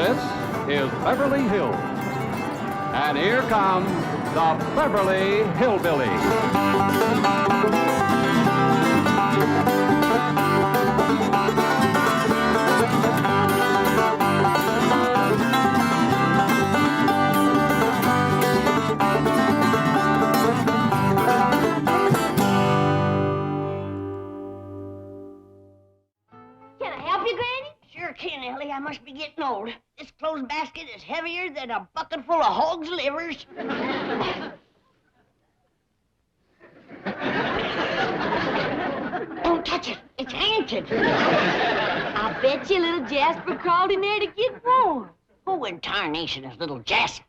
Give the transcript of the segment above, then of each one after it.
This is Beverly Hills. And here come the Beverly Hillbillies. I must be getting old. This clothes basket is heavier than a bucket full of hogs' livers. Don't touch it. It's haunted. I bet you little Jasper crawled in there to get warm. Who in tarnation is little Jasper?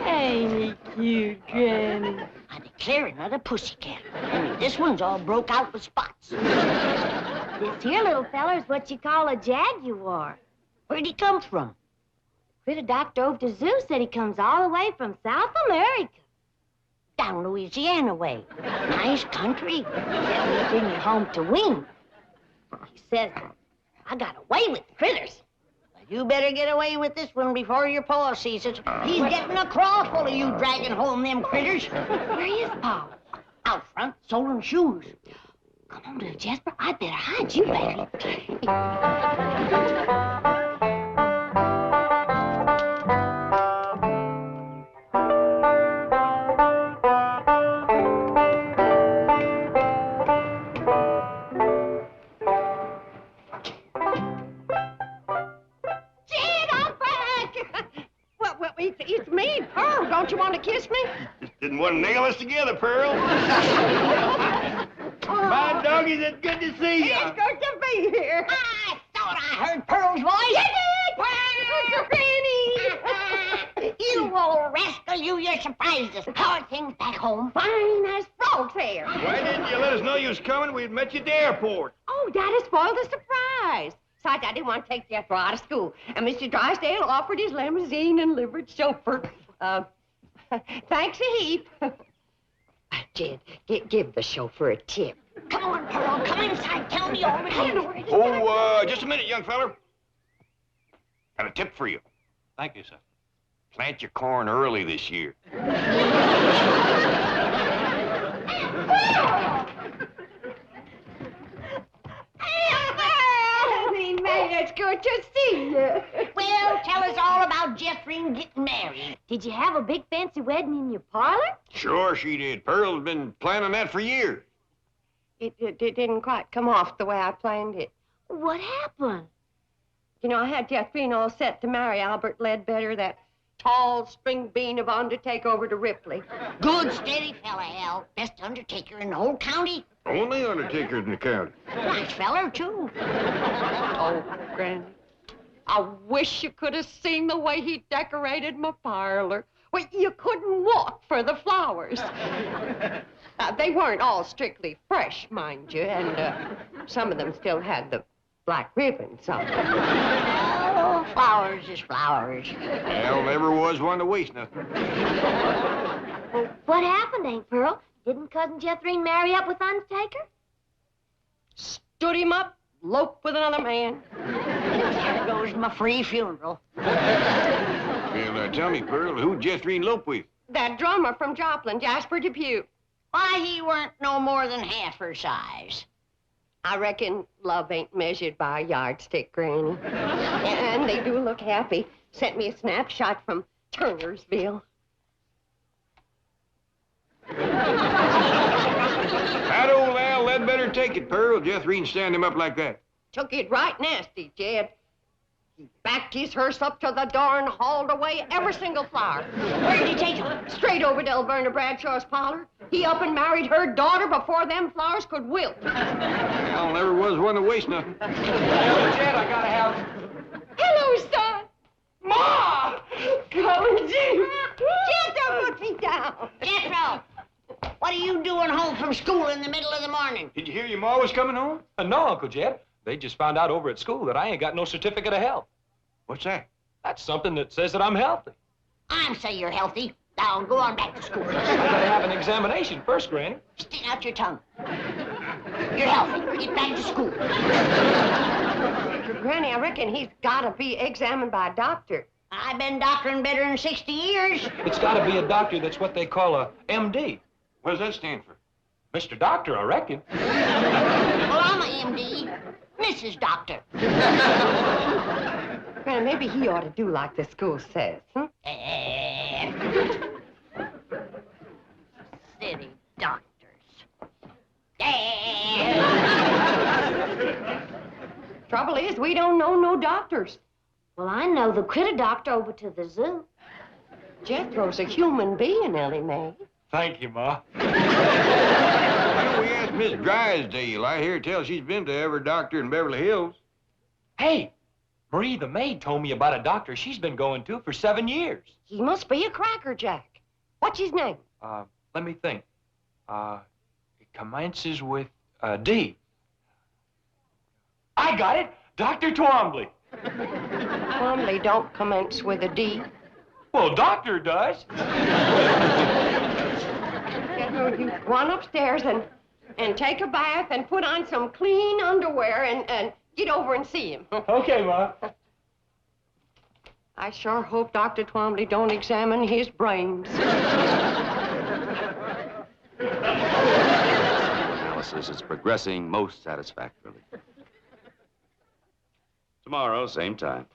Ain't he cute, Granny? I declare another pussycat. Only this one's all broke out with spots. This here little feller's what you call a jaguar. Where'd he come from? Critter Doc drove to zoo, said he comes all the way from South America. Down Louisiana way. Nice country. Said he'd bring it home to wean. He says, I got away with the critters. You better get away with this one before your pa sees it. He's getting a craw full of you dragging home them critters. Where is Pa? Out front, soling shoes. Come on, little Jasper. I'd better hide you back here. It's me, Pearl. Don't you want to kiss me? Just didn't want to nail us together, Pearl. My doggies, it's good to see you. It's good to be here. I thought I heard Pearl's voice. You did! You old rascal, you surprised us. How are things back home? Fine as frogs here. Why didn't you let us know you was coming? We'd met you at the airport. Oh, Daddy spoiled the surprise. Besides, I didn't want to take Jethro out of school. And Mr. Drysdale offered his limousine and livered chauffeur. Thanks a heap. Jed, give the chauffeur a tip. Come on, Pearl. Come inside. Tell me all about it. Oh, just a minute, young feller. Got a tip for you. Thank you, sir. Plant your corn early this year. It's good to see you. Well, tell us all about Jethro getting married. Did you have a big fancy wedding in your parlor? Sure she did. Pearl's been planning that for years. It didn't quite come off the way I planned it. What happened? You know, I had Jethro all set to marry Albert Ledbetter, that tall string bean of undertaker over to Ripley. Good, steady fella, Al. Best undertaker in the whole county. Only undertakers in the county. Nice feller, too. Oh, Granny, I wish you could have seen the way he decorated my parlor. Well, you couldn't walk for the flowers. They weren't all strictly fresh, mind you, and some of them still had the black ribbons on them. Oh, flowers is flowers. Al never was one to waste nothing. Well, what happened, Aunt Pearl? Didn't Cousin Jethro marry up with Undertaker? Stood him up, loped with another man. There goes my free funeral. Well, tell me, Pearl, who'd Jethro elope with? That drummer from Joplin, Jasper Depew. Why, he weren't no more than half her size. I reckon love ain't measured by a yardstick, Granny. And they do look happy. Sent me a snapshot from Turnersville. How'd old Al Ledbetter take it, Pearl? Jethro stand him up like that. Took it right nasty, Jed. He backed his hearse up to the door and hauled away every single flower. Where'd he take her? Straight over to Elverna Bradshaw's parlor. He up and married her daughter before them flowers could wilt. Al never was one to waste nothing. Jed, I gotta have... Hello, son. Ma! Come, Jim. Jethro, put me down. Jethro, what are you doing home from school in the middle of the morning? Did you hear your ma was coming home? No, Uncle Jed. They just found out over at school that I ain't got no certificate of health. What's that? That's something that says that I'm healthy. I'm say you're healthy. Now, go on back to school. I gotta have an examination first, Granny. Stick out your tongue. You're healthy. Get back to school. Granny, I reckon he's got to be examined by a doctor. I've been doctoring better than 60 years. It's got to be a doctor that's what they call a MD. What does that stand for? Mr. Doctor, I reckon. Well, I'm a MD. Mrs. Doctor. Granny, maybe he ought to do like the school says, huh? City doctors. Trouble is, we don't know no doctors. Well, I know the critter doctor over to the zoo. Jethro's a human being, Ellie Mae. Thank you, Ma. Why don't we ask Miss Drysdale? I hear tell she's been to every doctor in Beverly Hills. Hey, Marie the maid told me about a doctor she's been going to for 7 years. He must be a crackerjack. What's his name? Let me think. It commences with D. I got it! Dr. Twombly. Twombly don't commence with a D. Well, doctor does. Jethro, you go on upstairs and take a bath and put on some clean underwear and get over and see him. Okay, Ma. I sure hope Dr. Twombly don't examine his brains. Analysis is progressing most satisfactorily. Tomorrow, same time.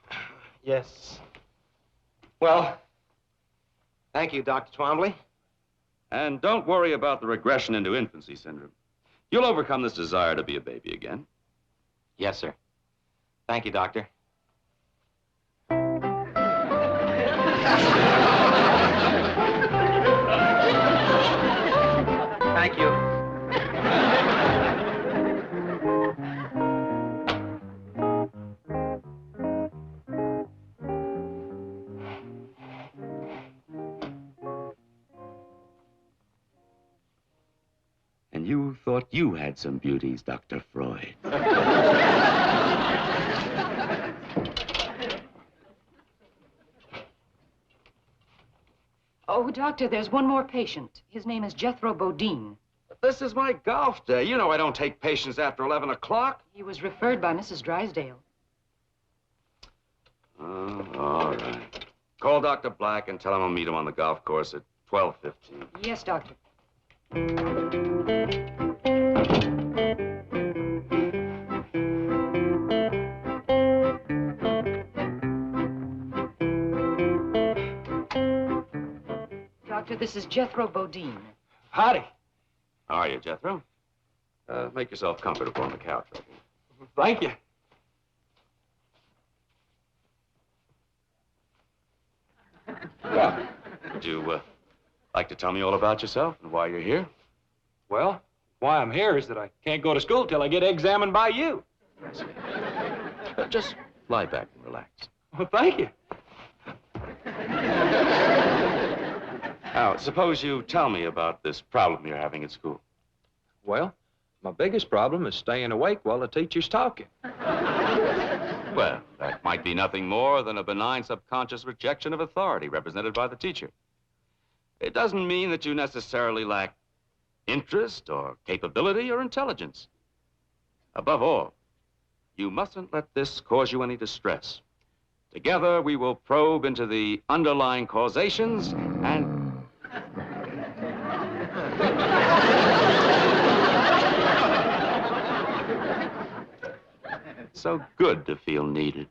Yes. Well, thank you, Dr. Twombly. And don't worry about the regression into infancy syndrome. You'll overcome this desire to be a baby again. Yes, sir. Thank you, Doctor. Thank you. And you thought you had some beauties, Dr. Freud. Oh, Doctor, there's one more patient. His name is Jethro Bodine. This is my golf day. You know I don't take patients after 11 o'clock. He was referred by Mrs. Drysdale. Oh, all right. Call Dr. Black and tell him I'll meet him on the golf course at 12:15. Yes, Doctor. Doctor, this is Jethro Bodine. Howdy. How are you, Jethro? Make yourself comfortable on the couch right here. Thank you. Well, would you like to tell me all about yourself and why you're here? Well, why I'm here is that I can't go to school till I get examined by you. Just lie back and relax. Well, thank you. Now, suppose you tell me about this problem you're having at school. Well, my biggest problem is staying awake while the teacher's talking. Well, that might be nothing more than a benign subconscious rejection of authority represented by the teacher. It doesn't mean that you necessarily lack interest or capability or intelligence. Above all, you mustn't let this cause you any distress. Together, we will probe into the underlying causations and... It's so good to feel needed.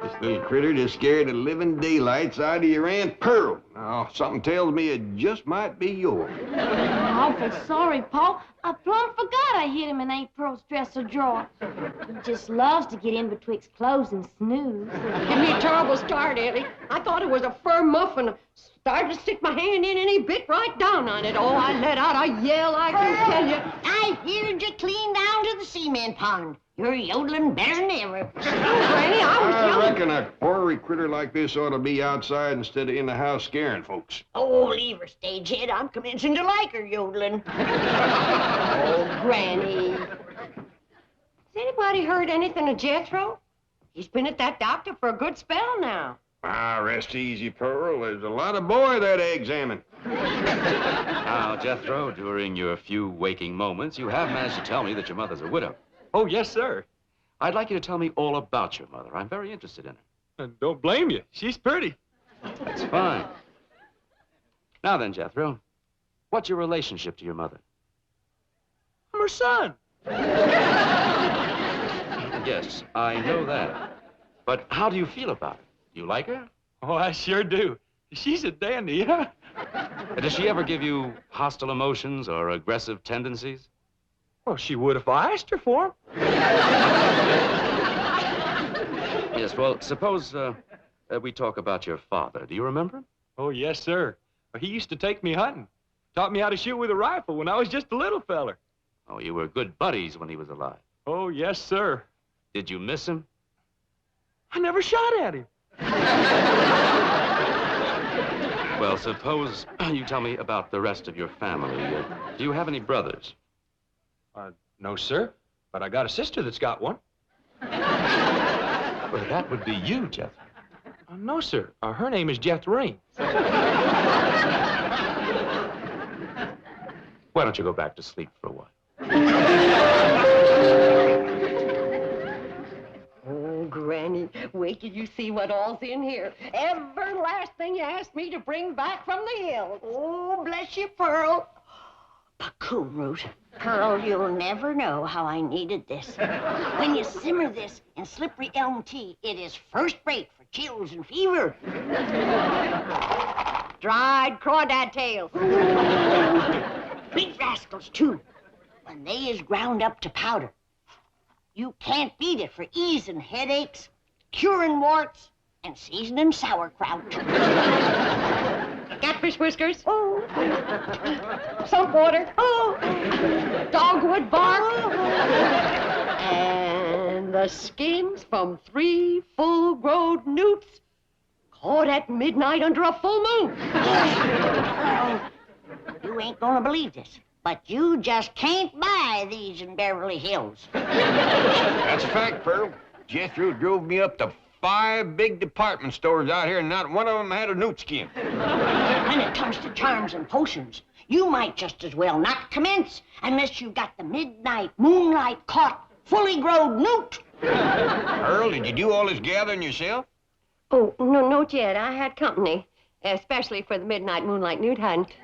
This little critter just scared the living daylights out of your Aunt Pearl. Now, something tells me it just might be yours. I'm awful sorry, Paul. I plumb forgot I hid him in Aunt Pearl's dresser drawer. He just loves to get in betwixt clothes and snooze. Give me a terrible start, Ellie. I thought it was a fur muffin. Started to stick my hand in and he bit right down on it. Oh, I let out a yell, I can tell you. I heard you clean down to the cement pond. You're yodeling better than ever. Granny, I reckon a ornery critter like this ought to be outside instead of in the house scaring folks. Oh, leave her, stagehead. I'm commencing to like her yodeling. Oh, Granny. Has anybody heard anything of Jethro? He's been at that doctor for a good spell now. Ah, rest easy, Pearl. There's a lot of boy there to examine. Now, Jethro, during your few waking moments, you have managed to tell me that your mother's a widow. Oh, yes, sir. I'd like you to tell me all about your mother. I'm very interested in her. And don't blame you. She's pretty. That's fine. Now then, Jethro, what's your relationship to your mother? I'm her son. Yes, I know that. But how do you feel about her? Do you like her? Oh, I sure do. She's a dandy, huh? Does she ever give you hostile emotions or aggressive tendencies? Well, she would if I asked her for 'em. Yes, well, suppose we talk about your father. Do you remember him? Oh, yes, sir. He used to take me hunting. Taught me how to shoot with a rifle when I was just a little feller. Oh, you were good buddies when he was alive. Oh, yes, sir. Did you miss him? I never shot at him. Well, suppose you tell me about the rest of your family. Do you have any brothers? No, sir. But I got a sister that's got one. Well, that would be you, Jethro. No, sir. Her name is Jethro. Why don't you go back to sleep for a while? Oh, Granny, wait till you see what all's in here. Every last thing you asked me to bring back from the hills. Oh, bless you, Pearl. Cocoon root. Pearl, you'll never know how I needed this. When you simmer this in slippery elm tea, it is first rate for chills and fever. Dried crawdad tails. Big rascals, too. When they is ground up to powder. You can't beat it for easing headaches, curing warts, and seasoning sauerkraut. Catfish whiskers. Oh. Salt water. Oh. Dogwood bark. And the skins from 3 full-grown newts caught at midnight under a full moon. You ain't gonna believe this, but you just can't buy these in Beverly Hills. That's a fact, Pearl. Jethro drove me up to 5 big department stores out here, and not one of them had a newt skin. When it comes to charms and potions, you might just as well not commence unless you got the midnight moonlight caught, fully grown newt. Pearl, did you do all this gathering yourself? Oh, no, not yet. I had company, especially for the midnight moonlight newt hunt.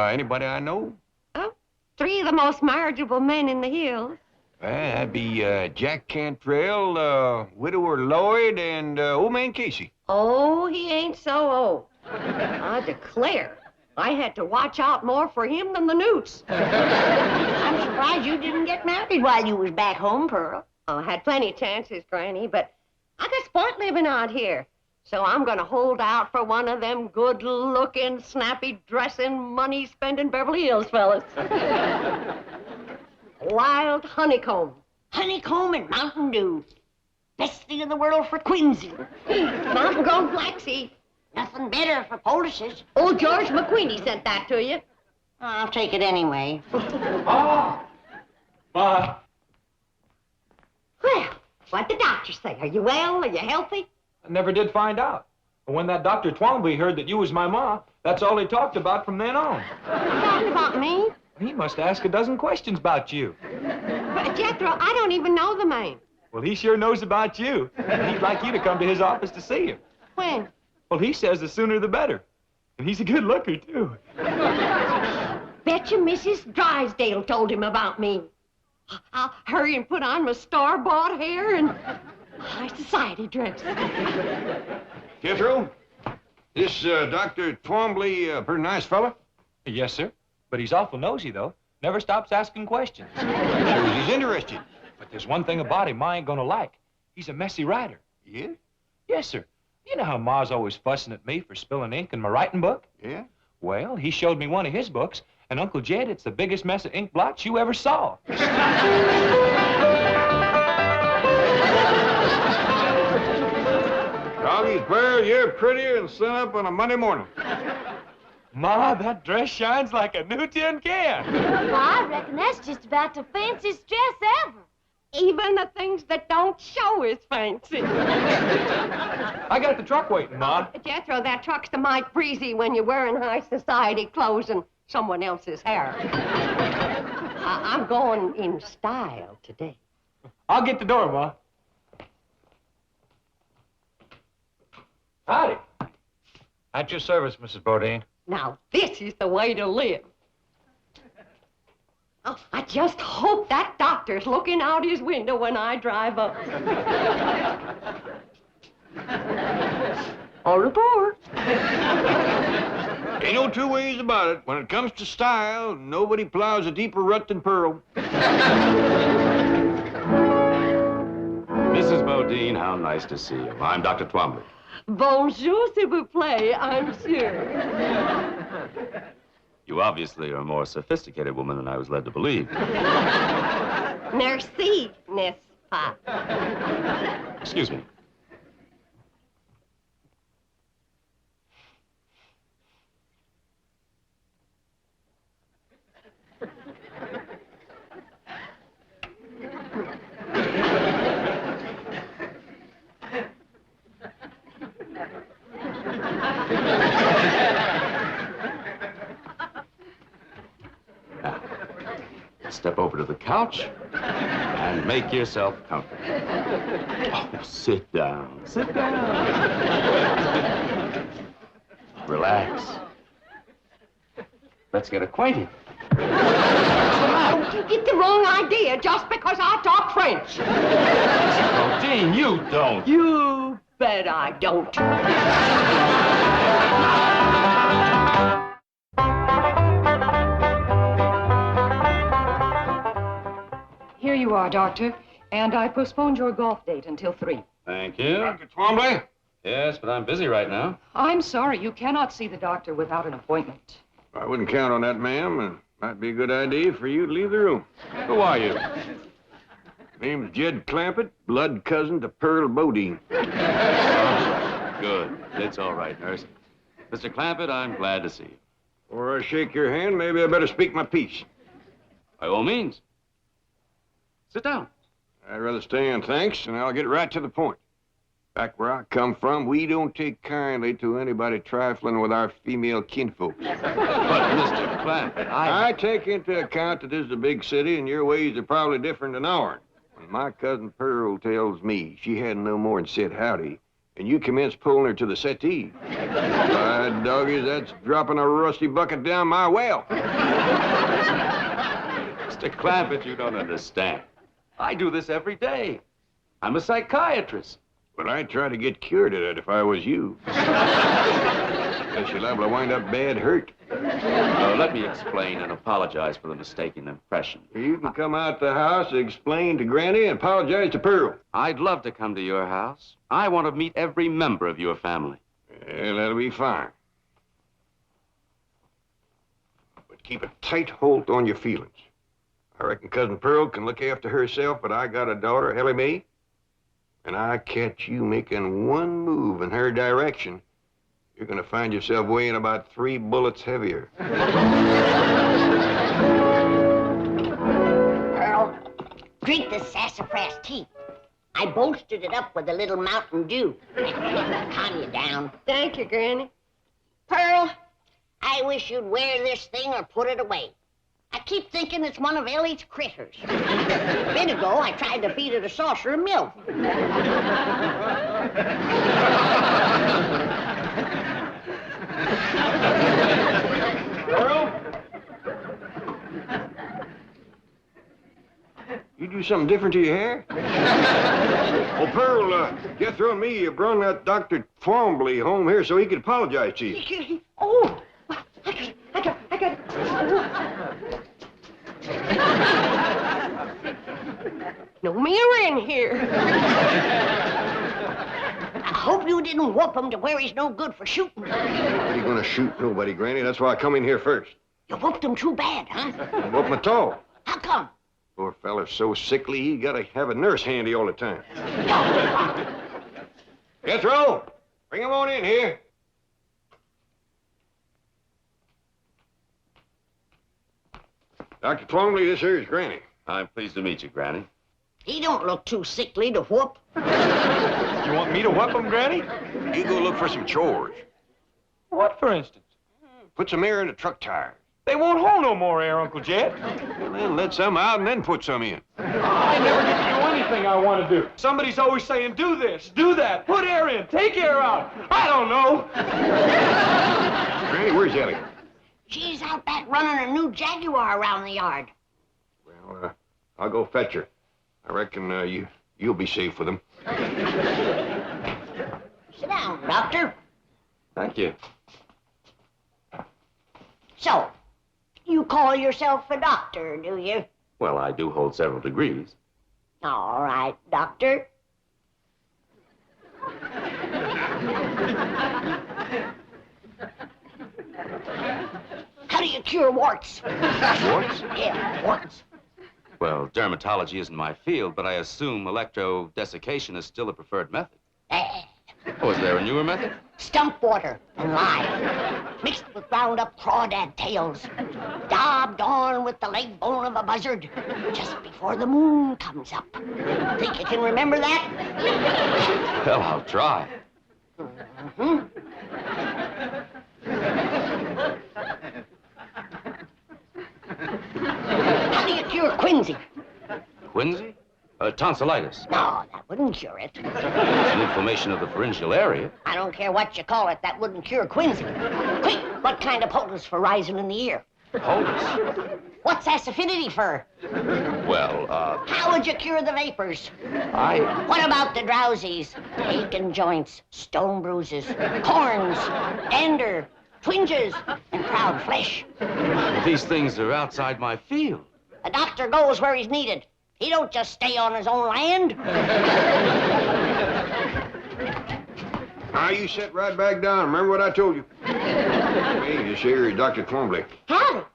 Anybody I know? Oh, 3 of the most marriageable men in the hills. That'd be Jack Cantrell, Widower Lloyd, and Old Man Casey. Oh, he ain't so old. I declare, I had to watch out more for him than the newts. I'm surprised you didn't get married while you was back home, Pearl. Oh, I had plenty of chances, Granny, but I got sport living out here. So I'm gonna hold out for one of them good-looking, snappy-dressing, money-spending Beverly Hills fellas. Wild honeycomb. Honeycomb and Mountain Dew. Best thing in the world for quinsy. Mountain-grown flaxseed. Nothing better for poultices. Old George McQueenie sent that to you. I'll take it anyway. Ma! Well, what'd the doctor say? Are you well? Are you healthy? I never did find out. But when that Dr. Twombly heard that you was my ma, that's all he talked about from then on. Talking about me? He must ask a dozen questions about you. But Jethro, I don't even know the man. Well, he sure knows about you. And he'd like you to come to his office to see him. When? Well, he says the sooner the better. And he's a good looker, too. Bet you Mrs. Drysdale told him about me. I'll hurry and put on my store-bought hair and my society dress. Jethro, this Dr. Twombly, pretty nice fella? Yes, sir. But he's awful nosy, though. Never stops asking questions. Shows he's interested. But there's one thing about him Ma ain't gonna like. He's a messy writer. Yeah? Yes, sir. You know how Ma's always fussing at me for spilling ink in my writing book? Yeah? Well, he showed me one of his books, and Uncle Jed, it's the biggest mess of ink blots you ever saw. Doggy's Pearl, you're prettier than sun up on a Monday morning. Ma, that dress shines like a new tin can. Well, I reckon that's just about the fanciest dress ever. Even and the things that don't show is fancy. I got the truck waiting, Ma. Jethro, that truck's a mite breezy when you're wearing high society clothes and someone else's hair. I'm going in style today. I'll get the door, Ma. Howdy. At your service, Mrs. Bodine. Now, this is the way to live. Oh, I just hope that doctor's looking out his window when I drive up. Au revoir. Ain't no two ways about it. When it comes to style, nobody plows a deeper rut than Pearl. Mrs. Bodine, how nice to see you. I'm Dr. Twombly. Bonjour, s'il vous plaît, I'm sure. You obviously are a more sophisticated woman than I was led to believe. Merci, n'est-ce pas? Excuse me. Step over to the couch and make yourself comfortable. Oh, sit down. Sit down. Relax. Let's get acquainted. Oh, you get the wrong idea just because I talk French. Bodine, you don't. You bet I don't. Here you are, Doctor. And I postponed your golf date until 3. Thank you. Dr. Twombly? Yes, but I'm busy right now. I'm sorry, you cannot see the doctor without an appointment. I wouldn't count on that, ma'am. It might be a good idea for you to leave the room. Who are you? Name's Jed Clampett, blood cousin to Pearl Bodine. Good. It's all right, nurse. Mr. Clampett, I'm glad to see you. Before I shake your hand, maybe I better speak my piece. By all means. Sit down. I'd rather stand, thanks, and I'll get right to the point. Back where I come from, we don't take kindly to anybody trifling with our female kinfolks. But, Mr. Clampett, I take into account that this is a big city, and your ways are probably different than ours. When my cousin Pearl tells me she hadn't no more than said howdy, and you commence pulling her to the settee, by doggies, that's dropping a rusty bucket down my well. Mr. Clampett, you don't understand. I do this every day. I'm a psychiatrist. But I'd try to get cured of it if I was you. Guess you're liable to wind up bad hurt. Let me explain and apologize for the mistaken impression. You can come out the house, explain to Granny, and apologize to Pearl. I'd love to come to your house. I want to meet every member of your family. Yeah, that'll be fine. But keep a tight hold on your feelings. I reckon Cousin Pearl can look after herself, but I got a daughter, Ellie Mae, and I catch you making one move in her direction, you're going to find yourself weighing about 3 bullets heavier. Pearl, drink the sassafras tea. I bolstered it up with a little Mountain Dew. Calm you down. Thank you, Granny. Pearl, I wish you'd wear this thing or put it away. I keep thinking it's one of Ellie's critters. A bit ago, I tried to feed it a saucer of milk. Pearl? You do something different to your hair? Oh, Pearl, Jethro and me brought that Dr. Twombly home here so he could apologize to you. Oh, I got it. No mirror in here. I hope you didn't whoop him to where he's no good for shooting. Nobody gonna shoot nobody, Granny. That's why I come in here first. You whooped him too bad, huh? And whoop him at all. How come? Poor fella's so sickly, he gotta have a nurse handy all the time. Jethro, bring him on in here. Dr. Twombly, this here is Granny. I'm pleased to meet you, Granny. He don't look too sickly to whoop. You want me to whoop him, Granny? You go look for some chores. What, for instance? Put some air in the truck tires. They won't hold no more air, Uncle Jed. Well, then let some out and then put some in. I never get to do anything I want to do. Somebody's always saying, do this, do that, put air in, take air out. I don't know. Granny, where's Ellie? She's out back running a new Jaguar around the yard. Well, I'll go fetch her. I reckon you'll be safe with them. Sit down, Doctor. Thank you. So, you call yourself a doctor, do you? Well, I do hold several degrees. All right, Doctor. How do you cure warts? Warts? Yeah, warts. Well, dermatology isn't my field, but I assume electrodesiccation is still a preferred method. Oh, is there a newer method? Stump water and lime, mixed with ground up crawdad tails, daubed on with the leg bone of a buzzard, just before the moon comes up. Think you can remember that? Well, I'll try. Mm-hmm. How do you cure quinsy? Quinsy? Tonsillitis. No, that wouldn't cure it. An inflammation of the pharyngeal area. I don't care what you call it, that wouldn't cure quinsy. Quick, what kind of poultice for rising in the ear? Poultice? What's acidity for? Well, How would you cure the vapors? I... What about the drowsies? Aching joints, stone bruises, corns, dander, twinges, and proud flesh. These things are outside my field. A doctor goes where he's needed. He don't just stay on his own land. Now, you sit right back down. Remember what I told you. Hey, this here is Dr. Twombly. Howdy.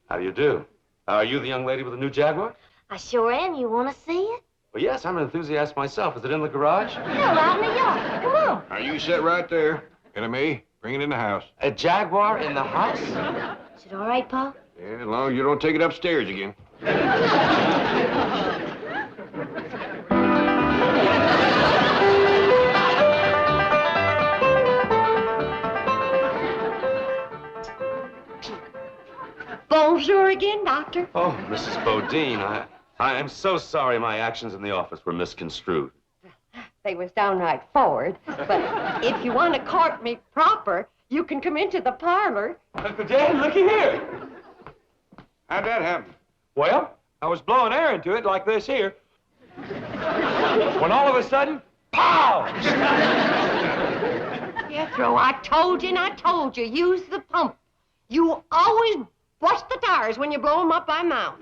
How do you do? Are you the young lady with the new Jaguar? I sure am. You want to see it? Well, yes, I'm an enthusiast myself. Is it in the garage? Yeah, right in the yard. Come on. Now, you sit right there. Ellie, bring it in the house. A Jaguar in the house? Is it all right, Pa? Yeah, as long as you don't take it upstairs again. Bonjour again, Doctor. Oh, Mrs. Bodine, I am so sorry my actions in the office were misconstrued. They was downright forward, but if you want to court me proper, you can come into the parlor. Uncle Jed, looky here. How'd that happen? Well, I was blowing air into it like this here. When all of a sudden, pow! Jethro, I told you and I told you, use the pump. You always bust the tires when you blow them up by mouth.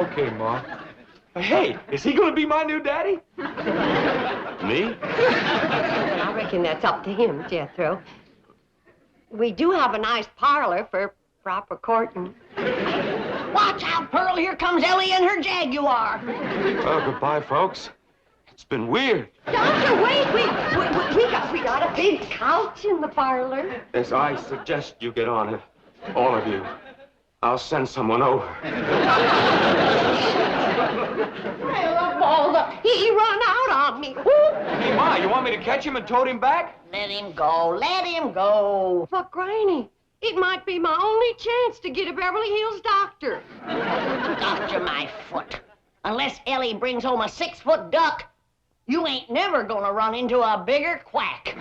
Okay, Ma. Hey, is he gonna be my new daddy? Me? I reckon that's up to him, Jethro. We do have a nice parlor for proper courting. Watch out, Pearl. Here comes Ellie and her Jaguar. Well, goodbye, folks. It's been weird. Doctor, wait, we got a big couch in the parlor. As I suggest you get on it, all of you. I'll send someone over. Well, of all the... He run out on me. Ooh. Hey, Ma, you want me to catch him and tote him back? Let him go. Let him go. But, Granny, it might be my only chance to get a Beverly Hills doctor. Doctor my foot. Unless Ellie brings home a 6-foot duck, you ain't never gonna run into a bigger quack.